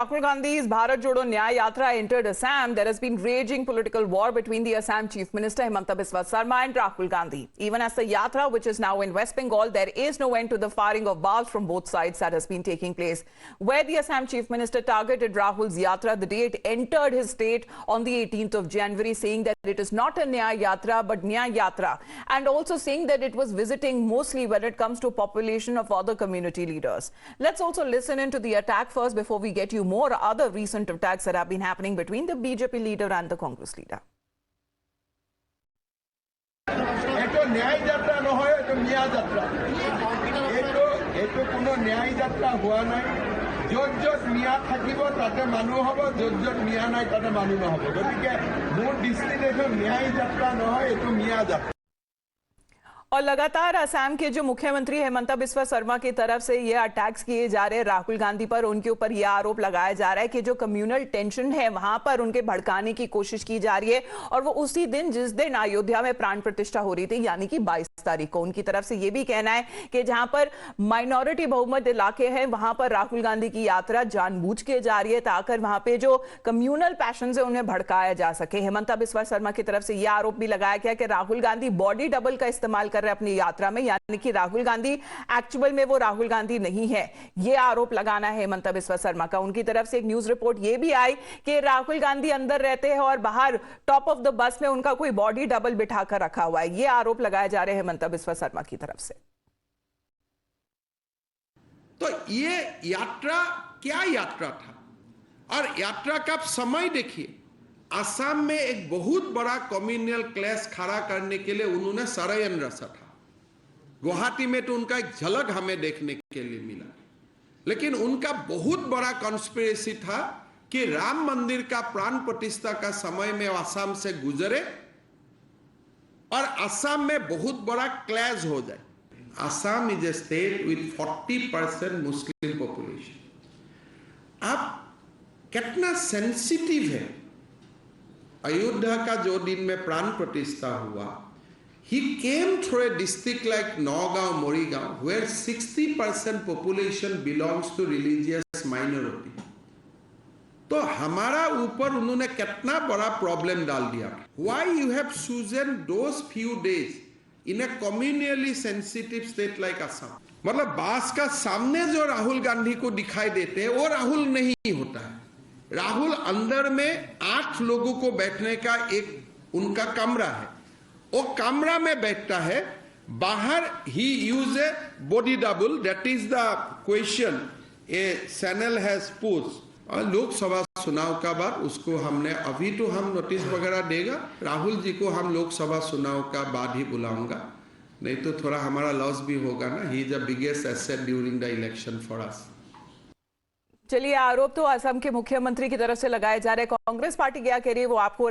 Rahul Gandhi's Bharat Jodo Nyaya Yatra entered Assam, there has been raging political war between the Assam Chief Minister Himanta Biswa Sarma and Rahul Gandhi. Even as the Yatra, which is now in West Bengal, there is no end to the firing of barbs from both sides that has been taking place. Where the Assam Chief Minister targeted Rahul's Yatra the day it entered his state on the 18th of January, saying that it is not a Nyaya Yatra but Nyaya Yatra, and also saying that it was visiting mostly when it comes to population of other community leaders. Let's also listen into the attack first before we get you more other recent attacks that have been happening between the BJP leader and the Congress leader. Eto न्याय यात्रा নহয় eto মিয়া যাত্রা eto কোনো ন্যায় যাত্রা হোৱা নাই যত যত মিয়া থাকিব তাতে মানুহ হ'ব যত যত মিয়া নাই তাতে মানুহ নহব গতিকে মোৰ দৃষ্টিত এটো ন্যায় যাত্ৰা নহয় এটো মিয়া যাত্ৰা। और लगातार असम के जो मुख्यमंत्री हेमंता बिस्वा शर्मा की तरफ से ये अटैक्स किए जा रहे हैं राहुल गांधी पर, उनके ऊपर यह आरोप लगाया जा रहा है कि जो कम्युनल टेंशन है वहां पर उनके भड़काने की कोशिश की जा रही है, और वो उसी दिन जिस दिन अयोध्या में प्राण प्रतिष्ठा हो रही थी यानी कि 22 तारीख को। उनकी तरफ से ये भी कहना है कि जहां पर माइनॉरिटी बहुमत इलाके हैं वहां पर राहुल गांधी की यात्रा जानबूझ के जा रही है ताकि वहां पे जो कम्युनल पैशन है उन्हें भड़काया जा सके। हेमंता बिस्वा शर्मा की तरफ से यह आरोप भी लगाया गया कि राहुल गांधी बॉडी डबल का इस्तेमाल कर रहे अपनी यात्रा में, यानी कि राहुल गांधी एक्चुअल में वो राहुल गांधी नहीं है। ये आरोप लगाना है हेमंता बिस्वा शर्मा का। उनकी तरफ से एक न्यूज रिपोर्ट ये भी आई कि राहुल गांधी अंदर रहते हैं और बाहर टॉप ऑफ द बस में उनका कोई बॉडी डबल बिठाकर रखा हुआ है। ये आरोप लगाए जा रहे हैं हेमंता बिस्वा शर्मा की तरफ से। तो ये यात्रा क्या यात्रा था, और यात्रा का समय देखिए, असम में एक बहुत बड़ा कम्युनल क्लैश खड़ा करने के लिए उन्होंने षड्यंत्र रचा था। गुवाहाटी में तो उनका एक झलक हमें देखने के लिए मिला, लेकिन उनका बहुत बड़ा कॉन्स्पिरेसी था कि राम मंदिर का प्राण प्रतिष्ठा का समय में असम से गुजरे और असम में बहुत बड़ा क्लैश हो जाए। Assam is a state with 40% Muslim population. अब कितना सेंसिटिव है। अयोध्या का जो दिन में प्राण प्रतिष्ठा हुआ, he came through a district like Nagaon, Morigaon, where 60% population belongs to religious minority. तो हमारा ऊपर उन्होंने कितना बड़ा प्रॉब्लम डाल दिया। Why you have chosen those few days in a communally sensitive state like Assam? मतलब बास का सामने जो राहुल गांधी को दिखाई देते हैं वो राहुल नहीं होता है। राहुल अंदर में 8 लोगों को बैठने का एक उनका कमरा है, वो कमरा में बैठता है। बाहर ही use a body double, that is the question a channel has post. और लोकसभा चुनाव का बाद उसको हमने अभी तो हम नोटिस वगैरह देगा, राहुल जी को हम लोकसभा चुनाव का बाद ही बुलाऊंगा, नहीं तो थोड़ा हमारा लॉस भी होगा ना। He is the biggest asset during the election for us. चलिए, आरोप तो असम के मुख्यमंत्री की तरफ से लगाए जा रहे हैं। कांग्रेस पार्टी क्या कह रही है वो आपको